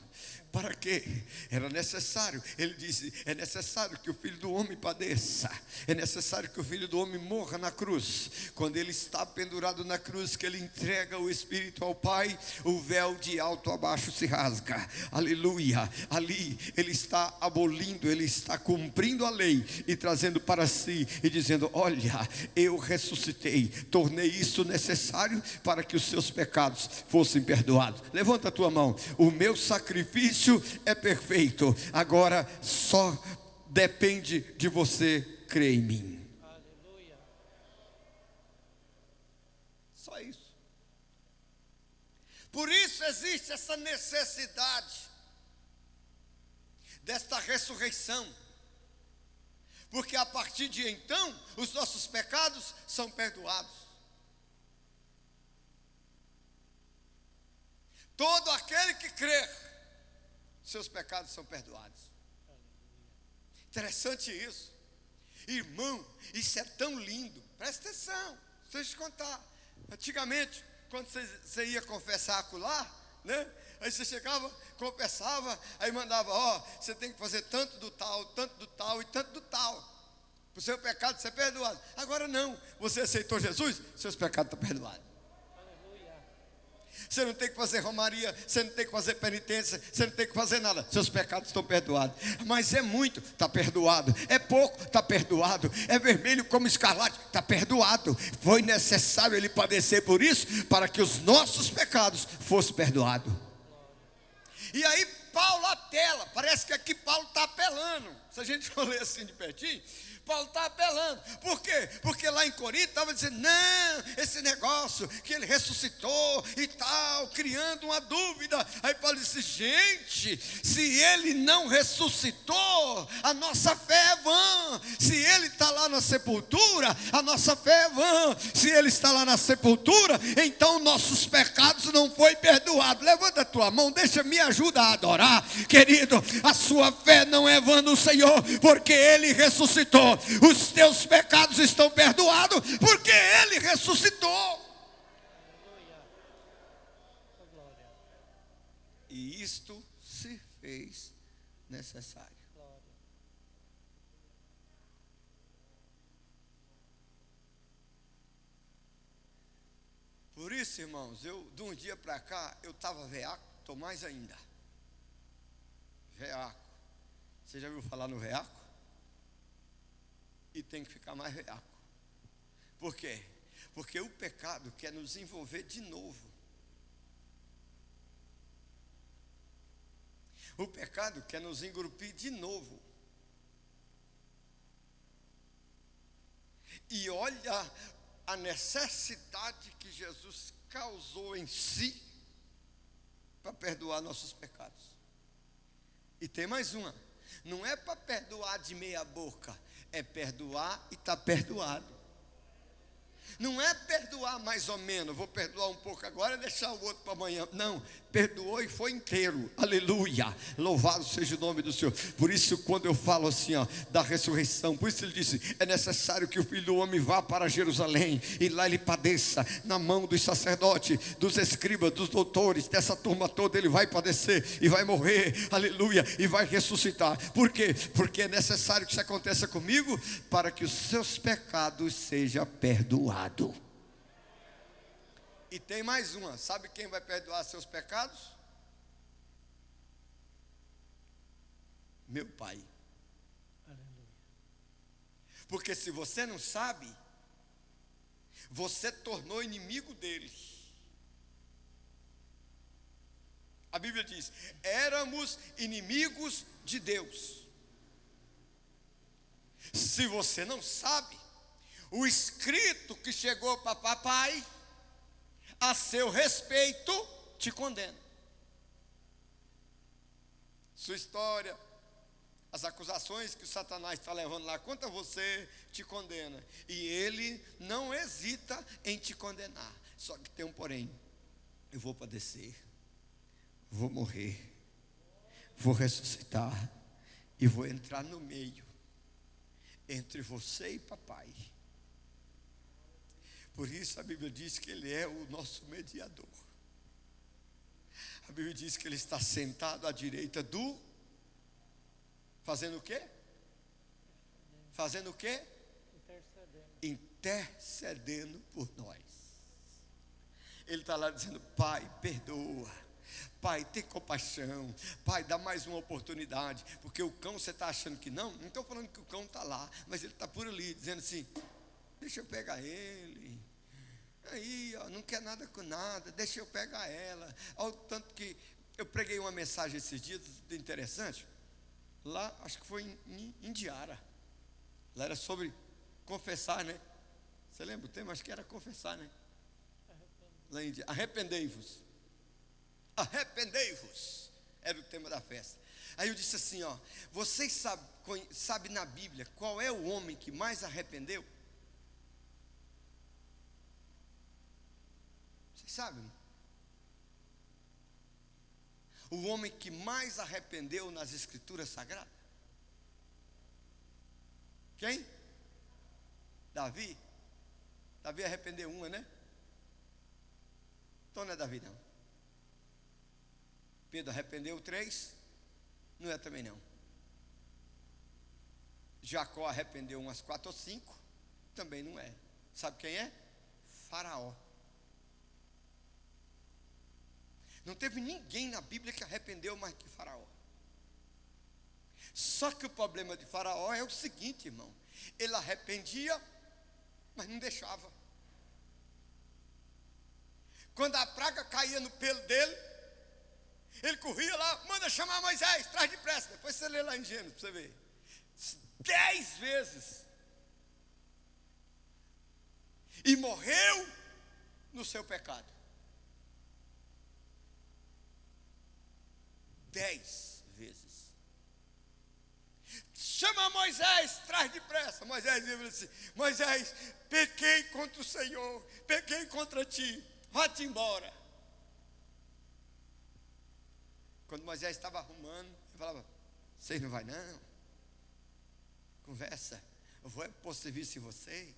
Para quê? Era necessário. Ele disse, é necessário que o Filho do Homem padeça. É necessário que o Filho do Homem morra na cruz. Quando ele está pendurado na cruz, que ele entrega o Espírito ao Pai, o véu de alto a baixo se rasga. Aleluia. Ali ele está abolindo, ele está cumprindo a lei e trazendo para si e dizendo, olha, eu ressuscitei, tornei isso necessário para que os seus pecados fossem perdoados. Levanta a tua mão. O meu sacrifício é perfeito, agora só depende de você crer em mim. Aleluia. Só isso. Por isso existe essa necessidade desta ressurreição. Porque a partir de então, os nossos pecados são perdoados. Todo aquele que crer, seus pecados são perdoados. Interessante isso. Irmão, isso é tão lindo. Presta atenção, deixa eu te contar. Antigamente, quando você ia confessar acolá, né? Aí você chegava, confessava, aí mandava, você tem que fazer tanto do tal e tanto do tal, para o seu pecado ser perdoado. Agora não, você aceitou Jesus, seus pecados estão perdoados. Você não tem que fazer romaria, você não tem que fazer penitência, você não tem que fazer nada, seus pecados estão perdoados. Mas é muito, está perdoado. É pouco, está perdoado. É vermelho como escarlate, está perdoado. Foi necessário ele padecer por isso, para que os nossos pecados fossem perdoados. E aí Paulo apela, parece que aqui Paulo está apelando. Se a gente for ler assim de pertinho, Paulo está apelando. Por quê? Porque lá em Corinto estava dizendo, não, esse negócio que ele ressuscitou e tal, criando uma dúvida. Aí Paulo disse, gente, se ele não ressuscitou, a nossa fé é vã. Se ele está lá na sepultura, a nossa fé é vã. Se ele está lá na sepultura, então nossos pecados não foi perdoados. Levanta a tua mão, me ajuda a adorar. Querido, a sua fé não é vã no Senhor, porque ele ressuscitou. Os teus pecados estão perdoados, porque ele ressuscitou. E isto se fez necessário. Por isso, irmãos, de um dia para cá, eu estava veaco, estou mais ainda. Veaco. Você já ouviu falar no veaco? E tem que ficar mais veaco. Por quê? Porque o pecado quer nos envolver de novo. O pecado quer nos engrupir de novo. E olha a necessidade que Jesus causou em si para perdoar nossos pecados. E tem mais uma. Não é para perdoar de meia boca, é perdoar e está perdoado. Não é perdoar mais ou menos, vou perdoar um pouco agora e deixar o outro para amanhã. Não, perdoou e foi inteiro. Aleluia, louvado seja o nome do Senhor. Por isso quando eu falo assim, da ressurreição, por isso ele disse, é necessário que o Filho do Homem vá para Jerusalém, e lá ele padeça na mão dos sacerdotes, dos escribas, dos doutores, dessa turma toda. Ele vai padecer e vai morrer, aleluia, e vai ressuscitar. Por quê? Porque é necessário que isso aconteça comigo, para que os seus pecados sejam perdoados. E tem mais uma, sabe quem vai perdoar seus pecados? Meu Pai. Aleluia. Porque se você não sabe, você tornou inimigo dele. A Bíblia diz, éramos inimigos de Deus. Se você não sabe, o escrito que chegou para papai a seu respeito te condena. Sua história, as acusações que o Satanás está levando lá contra você, te condena. E ele não hesita em te condenar. Só que tem um porém. Eu vou padecer, vou morrer, vou ressuscitar e vou entrar no meio entre você e papai. Por isso a Bíblia diz que ele é o nosso mediador. A Bíblia diz que ele está sentado à direita do... Fazendo o quê? Fazendo o quê? Intercedendo por nós. Ele está lá dizendo, Pai, perdoa. Pai, tem compaixão. Pai, dá mais uma oportunidade. Porque o cão, você está achando que não? Não estou falando que o cão está lá, mas ele está por ali, dizendo assim, deixa eu pegar ele. Aí, não quer nada com nada, deixa eu pegar ela. Ao tanto que eu preguei uma mensagem esses dias interessante. Lá, acho que foi em Indiara. Lá era sobre confessar, né? Você lembra o tema? Acho que era confessar, né? Lá em Indiara. Arrependei-vos. Arrependei-vos. Era o tema da festa. Aí eu disse assim, ó, vocês sabem na Bíblia qual é o homem que mais arrependeu? Vocês sabem? O homem que mais arrependeu nas Escrituras Sagradas? Quem? Davi. Davi arrependeu uma, né? Então não é Davi não. Pedro arrependeu 3, não é também não. Jacó arrependeu umas 4 ou 5, também não é. Sabe quem é? Faraó. Não teve ninguém na Bíblia que arrependeu mais que Faraó. Só que o problema de Faraó é o seguinte, irmão: ele arrependia, mas não deixava. Quando a praga caía no pelo dele, ele corria lá, manda chamar Moisés, traz depressa. Depois você lê lá em Gênesis para você ver. 10 vezes. E morreu no seu pecado. 10 vezes. Chama Moisés, traz depressa. Moisés disse assim: Moisés, pequei contra o Senhor, pequei contra ti, vá-te embora. Quando Moisés estava arrumando, ele falava: vocês não vão não? Conversa, eu vou pôr serviço em vocês.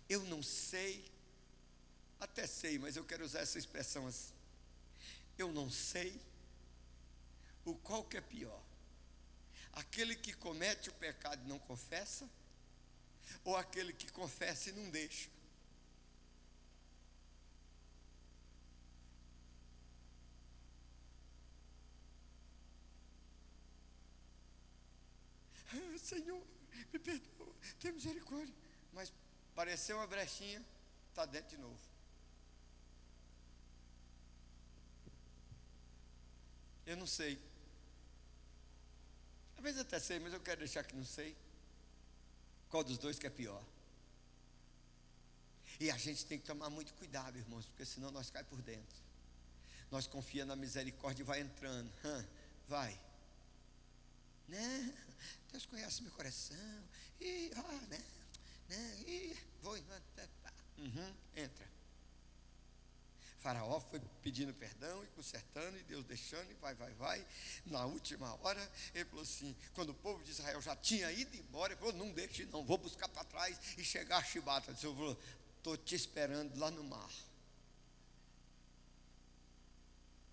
Eu não sei, até sei, mas eu quero usar essa expressão assim. Eu não sei o qual que é pior: aquele que comete o pecado e não confessa, ou aquele que confessa e não deixa? Senhor, me perdoa, tenha misericórdia. Mas pareceu uma brechinha, está dentro de novo. Eu não sei. Às vezes até sei, mas eu quero deixar que não sei. Qual dos dois que é pior? E a gente tem que tomar muito cuidado, irmãos, porque senão nós caímos por dentro. Nós confiamos na misericórdia e vai entrando. Vai. Né? Deus conhece meu coração. E, vou. Entra. Faraó foi pedindo perdão e consertando, e Deus deixando, e vai. Na última hora, ele falou assim: quando o povo de Israel já tinha ido embora, ele falou: não deixe, não, vou buscar para trás e chegar a Chibata. Ele falou: estou te esperando lá no mar.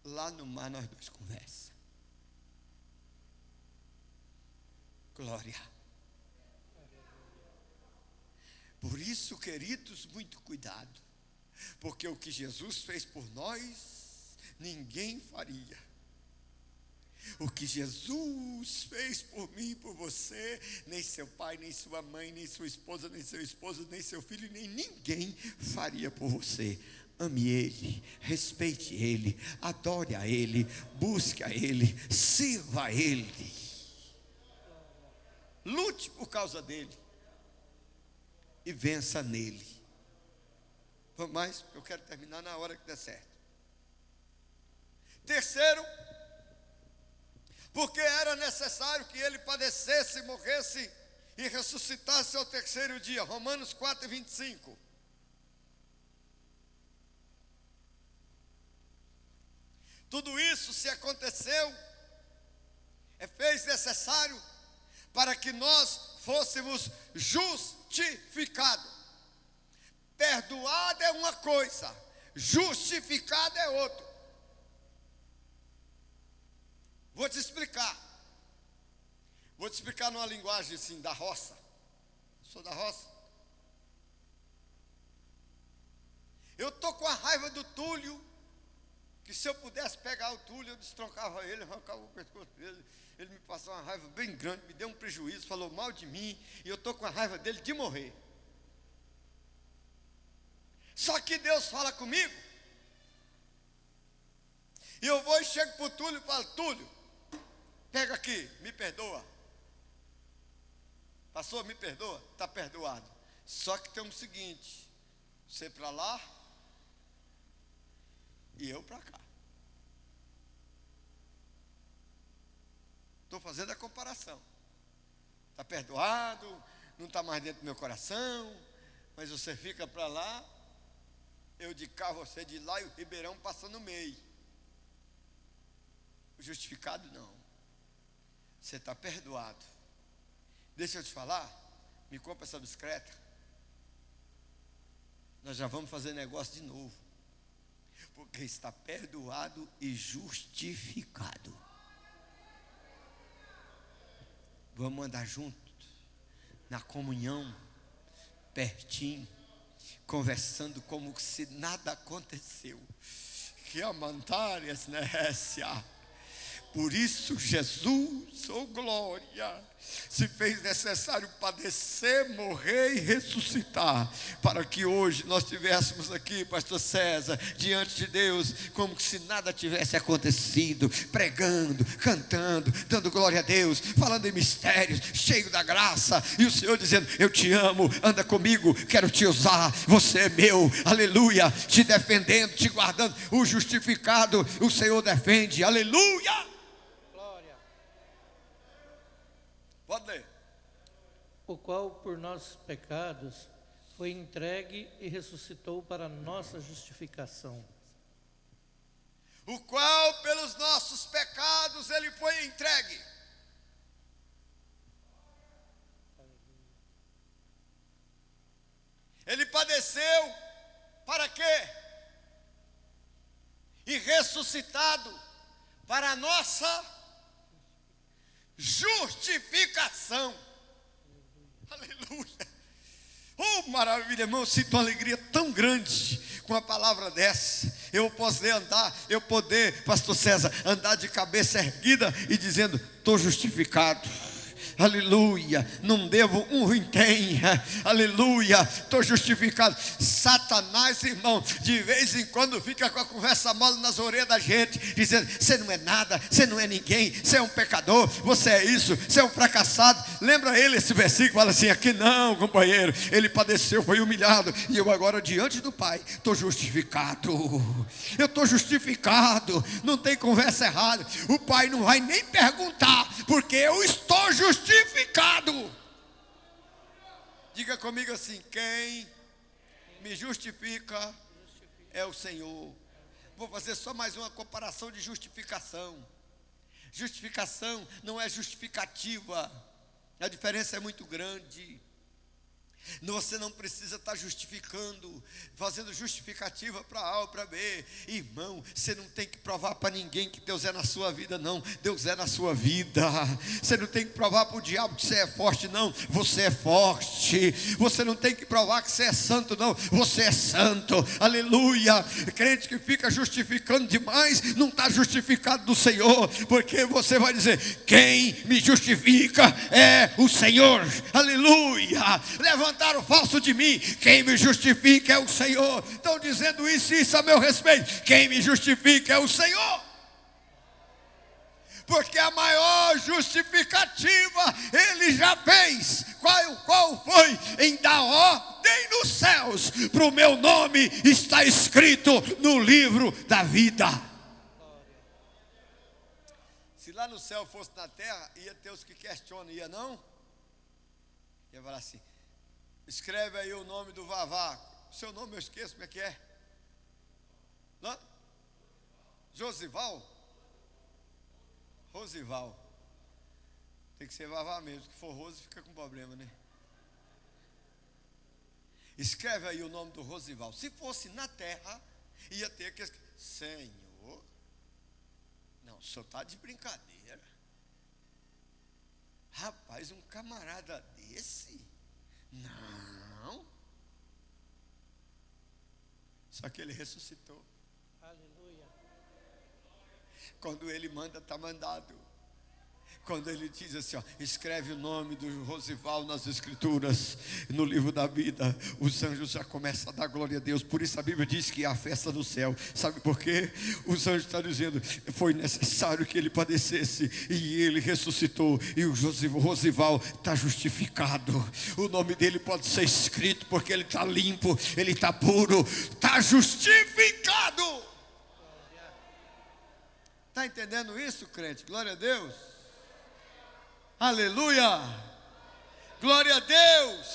Lá no mar nós dois conversa. Glória. Por isso, queridos, muito cuidado, porque o que Jesus fez por nós, ninguém faria. O que Jesus fez por mim e por você, nem seu pai, nem sua mãe, nem sua esposa, nem seu esposo, nem seu filho, nem ninguém faria por você. Ame Ele, respeite Ele, adore a Ele, busque a Ele, sirva a Ele. Lute por causa dele e vença nele. Vamos mais? Eu quero terminar na hora que der certo. Terceiro, porque era necessário que ele padecesse, morresse e ressuscitasse ao terceiro dia. Romanos 4:25. Tudo isso se aconteceu, fez necessário para que nós fôssemos justificados. Perdoado é uma coisa, justificado é outra. Vou te explicar numa linguagem assim, da roça. Sou da roça. Eu estou com a raiva do Túlio, que se eu pudesse pegar o Túlio, eu destroncava ele, arrancava o pescoço dele. Ele me passou uma raiva bem grande, me deu um prejuízo, falou mal de mim, e eu estou com a raiva dele de morrer. Só que Deus fala comigo, e eu vou e chego para o Túlio e falo: Túlio, pega aqui, me perdoa. Pastor, me perdoa? Está perdoado. Só que tem o seguinte: você para lá e eu para cá. estou fazendo a comparação. Está perdoado, não está mais dentro do meu coração, mas você fica para lá, eu de cá, você de lá, e o Ribeirão passa no meio. O justificado não. Você está perdoado. Deixa eu te falar, me compra essa bicicleta. Nós já vamos fazer negócio de novo. Porque está perdoado e justificado. Vamos andar juntos, na comunhão, pertinho, conversando como se nada aconteceu. Que amantárias nécia. Por isso Jesus, oh glória, se fez necessário padecer, morrer e ressuscitar, para que hoje nós estivéssemos aqui, pastor César, diante de Deus, como se nada tivesse acontecido, pregando, cantando, dando glória a Deus, falando em mistérios, cheio da graça, e o Senhor dizendo, eu te amo, anda comigo, quero te usar, você é meu, aleluia, te defendendo, te guardando, o justificado, o Senhor defende, aleluia. Pode ler. O qual por nossos pecados foi entregue e ressuscitou para nossa justificação. O qual pelos nossos pecados ele foi entregue. Ele padeceu para quê? E ressuscitado para a nossa justificação. Aleluia. Oh, maravilha, irmão, eu sinto uma alegria tão grande com a palavra dessa. Eu posso andar, eu poder, pastor César, andar de cabeça erguida e dizendo, estou justificado. Aleluia, não devo um vintém, aleluia, estou justificado. Satanás, irmão, de vez em quando fica com a conversa mole nas orelhas da gente, dizendo, você não é nada, você não é ninguém, você é um pecador, você é isso, você é um fracassado. Lembra ele esse versículo, fala assim, aqui não, companheiro, ele padeceu, foi humilhado, e eu agora diante do Pai, estou justificado, eu estou justificado, não tem conversa errada, o Pai não vai nem perguntar, porque eu estou justificado. Diga comigo assim, quem me justifica é o Senhor. Vou fazer só mais uma comparação de justificação. Justificação não é justificativa, a diferença é muito grande. Você não precisa estar justificando, fazendo justificativa para A ou para B. Irmão, você não tem que provar para ninguém que Deus é na sua vida, não. Deus é na sua vida. Você não tem que provar para o diabo que você é forte, não. Você é forte. Você não tem que provar que você é santo, não. Você é santo. Aleluia. Crente que fica justificando demais, não está justificado do Senhor, porque você vai dizer, quem me justifica é o Senhor. Aleluia. Levantaram falso de mim, quem me justifica é o Senhor. Estão dizendo isso a meu respeito, quem me justifica é o Senhor. Porque a maior justificativa ele já fez. Qual foi? Em dar ordem nos céus, para o meu nome está escrito no livro da vida. Se lá no céu fosse na terra, ia ter os que questionam, ia não? Ia falar assim, escreve aí o nome do Vavá. Seu nome eu esqueço, como é que é? Não? Josival? Rosival. Tem que ser Vavá mesmo, se for Rose fica com problema, né? Escreve aí o nome do Rosival. Se fosse na terra, ia ter que escrever, Senhor, não, o senhor está de brincadeira. Rapaz, um camarada desse? Não. Só que ele ressuscitou. Aleluia. Quando ele manda, está mandado. Quando ele diz assim, ó, escreve o nome do Rosival nas escrituras, no livro da vida, os anjos já começam a dar glória a Deus. Por isso a Bíblia diz que há festa no céu. Sabe por quê? Os anjos estão dizendo, foi necessário que ele padecesse e ele ressuscitou, e o Rosival está justificado. O nome dele pode ser escrito porque ele está limpo, ele está puro, está justificado. Está entendendo isso, crente? Glória a Deus. Aleluia! Glória a Deus!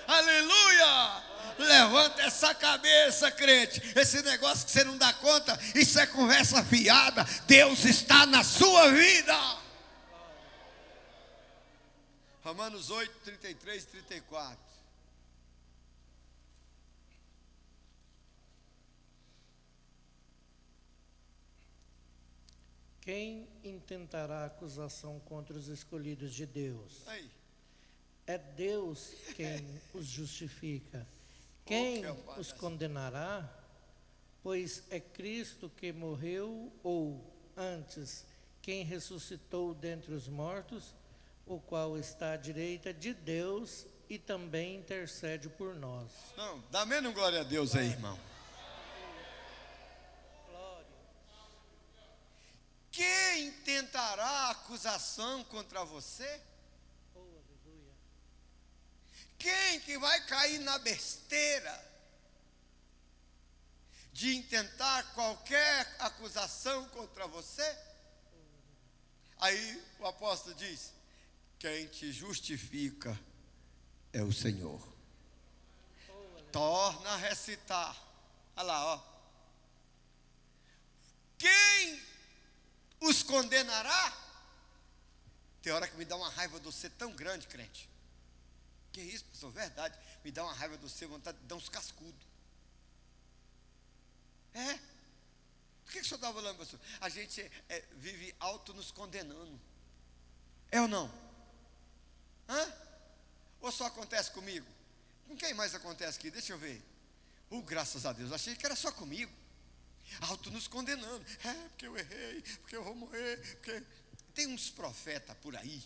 Aleluia! Levanta essa cabeça, crente. Esse negócio que você não dá conta, isso é conversa fiada. Deus está na sua vida. Romanos 8, 33 e 34. Quem intentará acusação contra os escolhidos de Deus? Aí. É Deus quem os justifica. Quem os condenará? Pois é Cristo que morreu, ou antes, quem ressuscitou dentre os mortos, o qual está à direita de Deus e também intercede por nós. Não, dá menos glória a Deus aí, irmão. Quem tentará acusação contra você? Quem que vai cair na besteira de intentar qualquer acusação contra você? Aí o apóstolo diz: quem te justifica é o Senhor. Torna a recitar. Olha lá, ó. Quem os condenará? Tem hora que me dá uma raiva de você tão grande, crente. Que isso, pastor? Verdade. Me dá uma raiva de você, vontade de dar uns cascudos. É? Por que o senhor está falando, pastor? A gente vive auto nos condenando. É ou não? Hã? Ou só acontece comigo? Com quem mais acontece aqui? Deixa eu ver. Graças a Deus, achei que era só comigo. Auto nos condenando. Porque eu errei, porque eu vou morrer. Porque... Tem uns profetas por aí.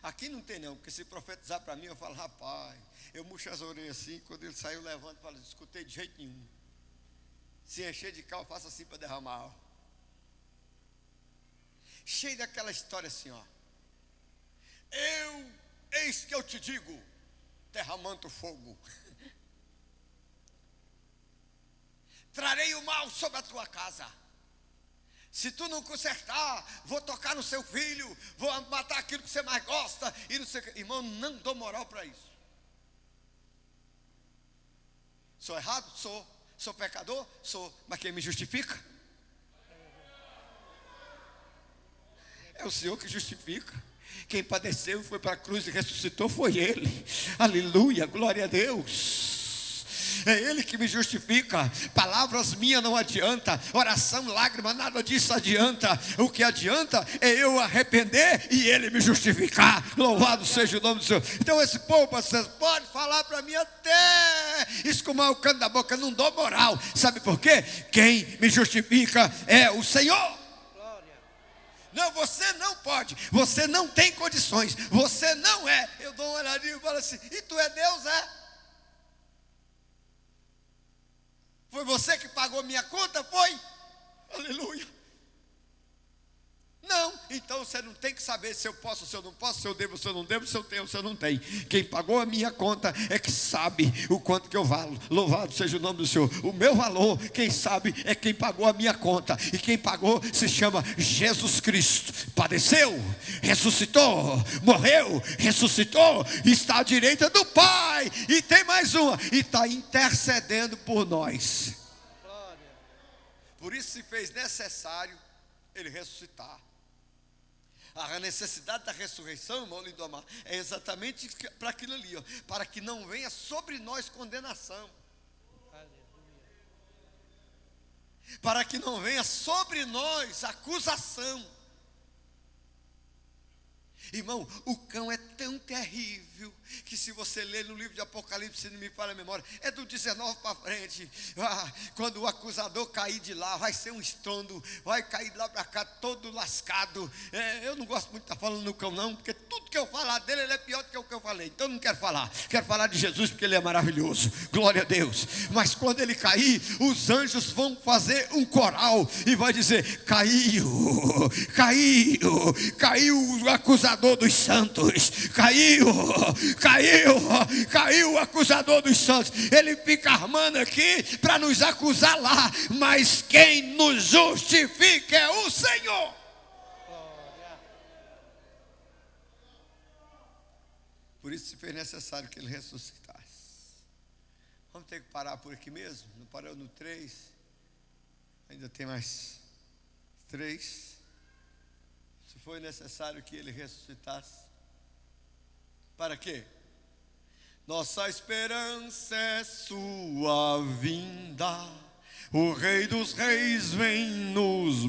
Aqui não tem não, porque se profetizar para mim, eu falo: rapaz, eu murcho as orelhas assim, quando ele saiu, levanto e falo: não escutei de jeito nenhum. Se encher de cal, faço assim para derramar, ó. Cheio daquela história assim, ó. Eis que eu te digo, derramando fogo. Trarei o mal sobre a tua casa. Se tu não consertar, vou tocar no seu filho, vou matar aquilo que você mais gosta. E não sei, irmão, não dou moral para isso. Sou errado? Sou. Sou pecador? Sou. Mas quem me justifica? É o Senhor que justifica. Quem padeceu, foi para a cruz e ressuscitou foi Ele. Aleluia, glória a Deus. É Ele que me justifica. Palavras minhas não adianta. Oração, lágrima, nada disso adianta. O que adianta é eu arrepender e Ele me justificar. Louvado seja o nome do Senhor. Então esse povo, vocês podem falar para mim até escumar o canto da boca, não dou moral. Sabe por quê? Quem me justifica é o Senhor. Não, você não pode. Você não tem condições. Você não é. Eu dou uma olhadinha e falo assim: e tu é Deus, é? Foi você que pagou minha conta? Foi? Aleluia. Não, então você não tem que saber se eu posso, se eu não posso, se eu devo, se eu não devo, se eu tenho, se eu não tenho. Quem pagou a minha conta é que sabe o quanto que eu valo. Louvado seja o nome do Senhor. O meu valor, quem sabe, é quem pagou a minha conta. E quem pagou se chama Jesus Cristo. Padeceu, ressuscitou, morreu, ressuscitou, está à direita do Pai. E tem mais uma, e está intercedendo por nós. Por isso se fez necessário Ele ressuscitar. A necessidade da ressurreição, irmão lindo amado, é exatamente para aquilo ali, ó, para que não venha sobre nós condenação. Para que não venha sobre nós acusação. Irmão, o cão é tão terrível que se você ler no livro de Apocalipse, se não me falha a memória, é do 19 para frente. Quando o acusador cair de lá, vai ser um estrondo, vai cair de lá para cá todo lascado. Eu não gosto muito de estar falando no cão não, porque tudo que eu falar dele, ele é pior do que o que eu falei. Então eu não quero falar. Quero falar de Jesus porque ele é maravilhoso. Glória a Deus. Mas quando ele cair, os anjos vão fazer um coral e vai dizer: caiu, caiu, caiu o acusador dos santos, caiu o acusador dos santos. Ele fica armando aqui para nos acusar lá, mas quem nos justifica é o Senhor. Por isso se fez necessário que ele ressuscitasse. Vamos ter que parar por aqui mesmo? Não parou no 3? Ainda tem mais 3. Se foi necessário que ele ressuscitasse. Para quê? Nossa esperança é sua vinda. O Rei dos Reis vem nos